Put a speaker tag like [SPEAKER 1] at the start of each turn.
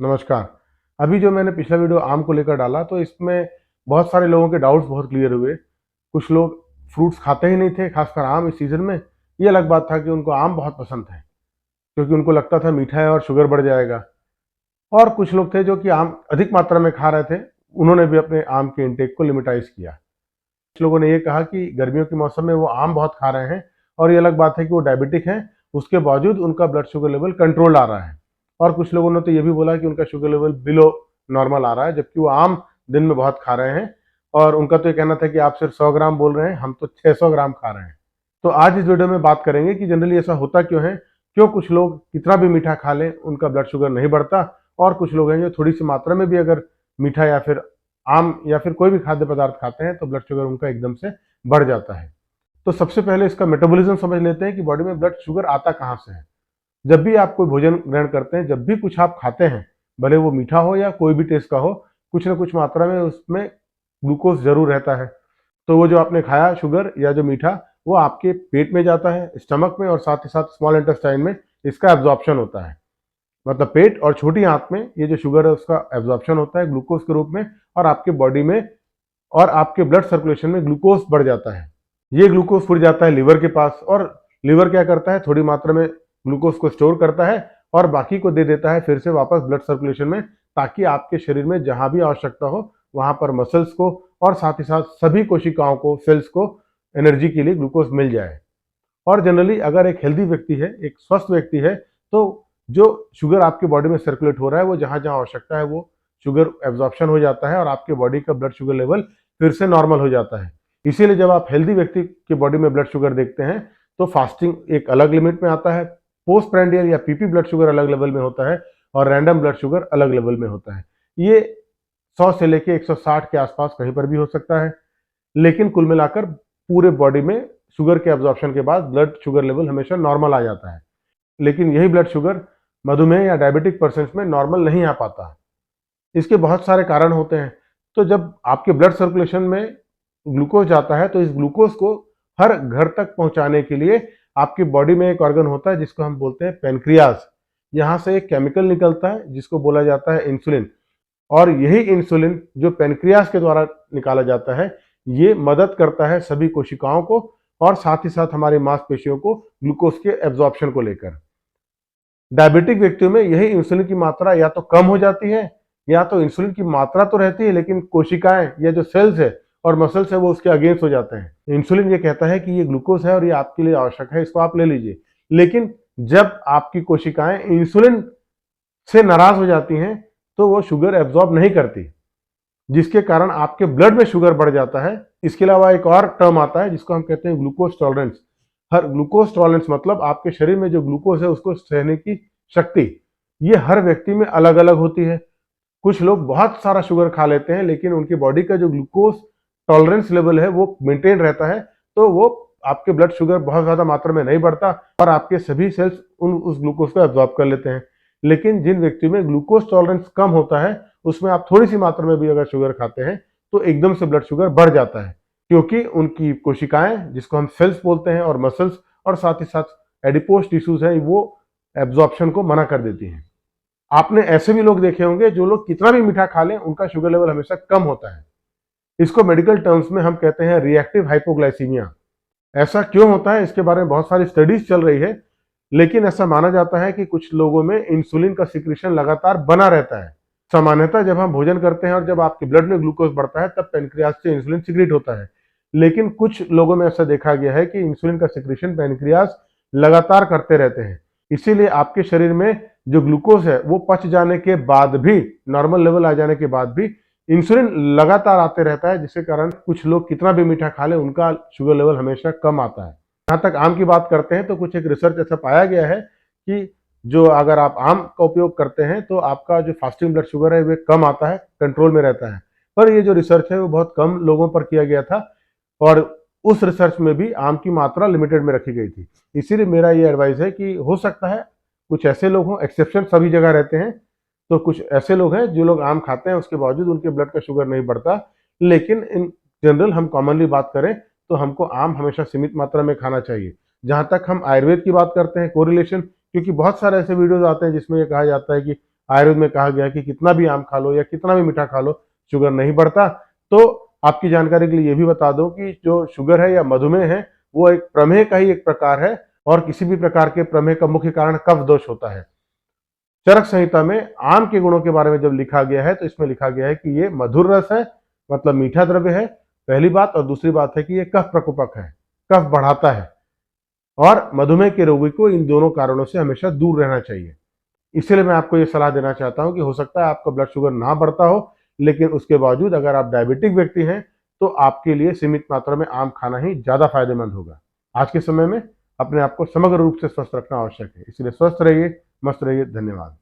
[SPEAKER 1] नमस्कार। अभी जो मैंने पिछला वीडियो आम को लेकर डाला तो इसमें बहुत सारे लोगों के डाउट्स बहुत क्लियर हुए। कुछ लोग फ्रूट्स खाते ही नहीं थे, खासकर आम इस सीज़न में। ये अलग बात था कि उनको आम बहुत पसंद है, क्योंकि उनको लगता था मीठा है और शुगर बढ़ जाएगा। और कुछ लोग थे जो कि आम अधिक मात्रा में खा रहे थे, उन्होंने भी अपने आम के इंटेक को लिमिटाइज़ किया। कुछ लोगों ने ये कहा कि गर्मियों के मौसम में वो आम बहुत खा रहे हैं और ये अलग बात है कि वो डायबिटिक हैं, उसके बावजूद उनका ब्लड शुगर लेवल कंट्रोल आ रहा है। और कुछ लोगों ने तो ये भी बोला कि उनका शुगर लेवल बिलो नॉर्मल आ रहा है, जबकि वो आम दिन में बहुत खा रहे हैं। और उनका तो ये कहना था कि आप सिर्फ 100 ग्राम बोल रहे हैं, हम तो 600 ग्राम खा रहे हैं। तो आज इस वीडियो में बात करेंगे कि जनरली ऐसा होता क्यों है, क्यों कुछ लोग कितना भी मीठा खा लें उनका ब्लड शुगर नहीं बढ़ता, और कुछ लोग हैं जो थोड़ी सी मात्रा में भी अगर मीठा या फिर आम या फिर कोई भी खाद्य पदार्थ खाते हैं तो ब्लड शुगर उनका एकदम से बढ़ जाता है। तो सबसे पहले इसका मेटाबॉलिज्म समझ लेते हैं कि बॉडी में ब्लड शुगर आता कहाँ से है। जब भी आप कोई भोजन ग्रहण करते हैं, जब भी कुछ आप खाते हैं, भले वो मीठा हो या कोई भी टेस्ट का हो, कुछ ना कुछ मात्रा में उसमें ग्लूकोज जरूर रहता है। तो वो जो आपने खाया शुगर या जो मीठा, वो आपके पेट में जाता है, स्टमक में, और साथ ही साथ स्मॉल इंटेस्टाइन में इसका एब्जॉर्प्शन होता है। मतलब पेट और छोटी आंत में ये जो शुगर है उसका एब्जॉर्प्शन होता है ग्लूकोज के रूप में, और आपके बॉडी में और आपके ब्लड सर्कुलेशन में ग्लूकोज बढ़ जाता है। ये ग्लूकोज फिर जाता है लिवर के पास, और लिवर क्या करता है, थोड़ी मात्रा में ग्लूकोज को स्टोर करता है और बाकी को दे देता है फिर से वापस ब्लड सर्कुलेशन में, ताकि आपके शरीर में जहां भी आवश्यकता हो वहां पर मसल्स को और साथ ही साथ सभी कोशिकाओं को, सेल्स को एनर्जी के लिए ग्लूकोज मिल जाए। और जनरली अगर एक हेल्दी व्यक्ति है, एक स्वस्थ व्यक्ति है, तो जो शुगर आपके बॉडी में सर्कुलेट हो रहा है वो जहां जहां आवश्यकता है वो शुगर एब्जॉर्प्शन हो जाता है और आपके बॉडी का ब्लड शुगर लेवल फिर से नॉर्मल हो जाता है। इसीलिए जब आप हेल्दी व्यक्ति की बॉडी में ब्लड शुगर देखते हैं तो फास्टिंग एक अलग लिमिट में आता है, पोस्ट प्रेंडियल या पीपी ब्लड शुगर अलग लेवल में होता है, और रैंडम ब्लड शुगर अलग लेवल में होता है। ये 100 से लेके 160 के आसपास कहीं पर भी हो सकता है, लेकिन कुल मिलाकर पूरे बॉडी में शुगर के एब्जॉर्प्शन के बाद ब्लड शुगर लेवल हमेशा नॉर्मल आ जाता है। लेकिन यही ब्लड शुगर मधुमेह या डायबिटिक पर्सन में नॉर्मल नहीं आ पाता। इसके बहुत सारे कारण होते हैं। तो जब आपके ब्लड सर्कुलेशन में ग्लूकोज जाता है तो इस ग्लूकोज को हर घर तक पहुंचाने के लिए आपकी बॉडी में एक ऑर्गन होता है जिसको हम बोलते हैं पेनक्रियाज। यहाँ से एक केमिकल निकलता है जिसको बोला जाता है इंसुलिन, और यही इंसुलिन जो पेनक्रियाज के द्वारा निकाला जाता है, ये मदद करता है सभी कोशिकाओं को और साथ ही साथ हमारी मांसपेशियों को ग्लूकोज के एब्जॉर्प्शन को लेकर। डायबिटिक व्यक्तियों में यही इंसुलिन की मात्रा या तो कम हो जाती है, या तो इंसुलिन की मात्रा तो रहती है लेकिन कोशिकाएं या जो सेल्स है और मसल्स है वो उसके अगेंस्ट हो जाते हैं। इंसुलिन ये कहता है कि ये ग्लूकोज है और ये आपके लिए आवश्यक है, इसको आप ले लीजिए। लेकिन जब आपकी कोशिकाएं इंसुलिन से नाराज हो जाती हैं तो वो शुगर एब्जॉर्ब नहीं करती, जिसके कारण आपके ब्लड में शुगर बढ़ जाता है। इसके अलावा एक और टर्म आता है जिसको हम कहते हैं ग्लूकोज टॉलरेंस। हर ग्लूकोज टॉलरेंस मतलब आपके शरीर में जो ग्लूकोज है उसको सहने की शक्ति, ये हर व्यक्ति में अलग अलग होती है। कुछ लोग बहुत सारा शुगर खा लेते हैं लेकिन उनकी बॉडी का जो ग्लूकोज टॉलरेंस लेवल है वो मेंटेन रहता है, तो वो आपके ब्लड शुगर बहुत ज्यादा मात्रा में नहीं बढ़ता और आपके सभी सेल्स उस ग्लूकोज को एब्जॉर्ब कर लेते हैं। लेकिन जिन व्यक्तियों में ग्लूकोज टॉलरेंस कम होता है, उसमें आप थोड़ी सी मात्रा में भी अगर शुगर खाते हैं तो एकदम से ब्लड शुगर बढ़ जाता है, क्योंकि उनकी कोशिकाएं जिसको हम सेल्स बोलते हैं और मसल्स और साथ ही साथ एडिपोज टिश्यूज है वो एब्जॉर्प्शन को मना कर देती हैं। आपने ऐसे भी लोग देखे होंगे जो लोग कितना भी मीठा खा लें उनका शुगर लेवल हमेशा कम होता है। इसको मेडिकल टर्म्स में हम कहते हैं रिएक्टिव हाइपोग्लाइसीमिया। ऐसा क्यों होता है इसके बारे में बहुत सारी स्टडीज चल रही है, लेकिन ऐसा माना जाता है कि कुछ लोगों में इंसुलिन का सिक्रीशन लगातार बना रहता है। सामान्यतः जब हम भोजन करते हैं और जब आपके ब्लड में ग्लूकोज बढ़ता है तब पेनक्रियाज से इंसुलिन सिक्रीट होता है, लेकिन कुछ लोगों में ऐसा देखा गया है कि इंसुलिन का सिक्रीशन पेनक्रियाज लगातार करते रहते हैं। इसीलिए आपके शरीर में जो ग्लूकोज है वो पच जाने के बाद भी, नॉर्मल लेवल आ जाने के बाद भी इंसुलिन लगातार आते रहता है, जिसके कारण कुछ लोग कितना भी मीठा खा लें उनका शुगर लेवल हमेशा कम आता है। जहाँ तक आम की बात करते हैं तो कुछ एक रिसर्च ऐसा पाया गया है कि जो अगर आप आम का उपयोग करते हैं तो आपका जो फास्टिंग ब्लड शुगर है वो कम आता है, कंट्रोल में रहता है। पर ये जो रिसर्च है वो बहुत कम लोगों पर किया गया था और उस रिसर्च में भी आम की मात्रा लिमिटेड में रखी गई थी। इसीलिए मेरा ये एडवाइस है कि हो सकता है कुछ ऐसे लोग हों, एक्सेप्शन सभी जगह रहते हैं, तो कुछ ऐसे लोग हैं जो लोग आम खाते हैं उसके बावजूद उनके ब्लड का शुगर नहीं बढ़ता। लेकिन इन जनरल हम कॉमनली बात करें तो हमको आम हमेशा सीमित मात्रा में खाना चाहिए। जहाँ तक हम आयुर्वेद की बात करते हैं कोरिलेशन, क्योंकि बहुत सारे ऐसे वीडियोज आते हैं जिसमें ये कहा जाता है कि आयुर्वेद में कहा गया है कि कितना भी आम खा लो या कितना भी मीठा खा लो, शुगर नहीं बढ़ता। तो आपकी जानकारी के लिए ये भी बता दूं कि जो शुगर है या मधुमेह है, वो एक प्रमेह का ही एक प्रकार है, और किसी भी प्रकार के प्रमेह का मुख्य कारण कफ दोष होता है। चरक संहिता में आम के गुणों के बारे में जब लिखा गया है, तो इसमें लिखा गया है कि ये मधुर रस है, मतलब मीठा द्रव्य है, पहली बात। और दूसरी बात है कि ये कफ प्रकोपक है, कफ बढ़ाता है, और मधुमेह के रोगी को इन दोनों कारणों से हमेशा दूर रहना चाहिए। इसलिए मैं आपको ये सलाह देना चाहता हूं कि हो सकता है आपका ब्लड शुगर ना बढ़ता हो, लेकिन उसके बावजूद अगर आप डायबिटिक व्यक्ति हैं तो आपके लिए सीमित मात्रा में आम खाना ही ज्यादा फायदेमंद होगा। आज के समय में अपने आप को समग्र रूप से स्वस्थ रखना आवश्यक है, इसलिए स्वस्थ रहिए, मस्त रहिए। धन्यवाद।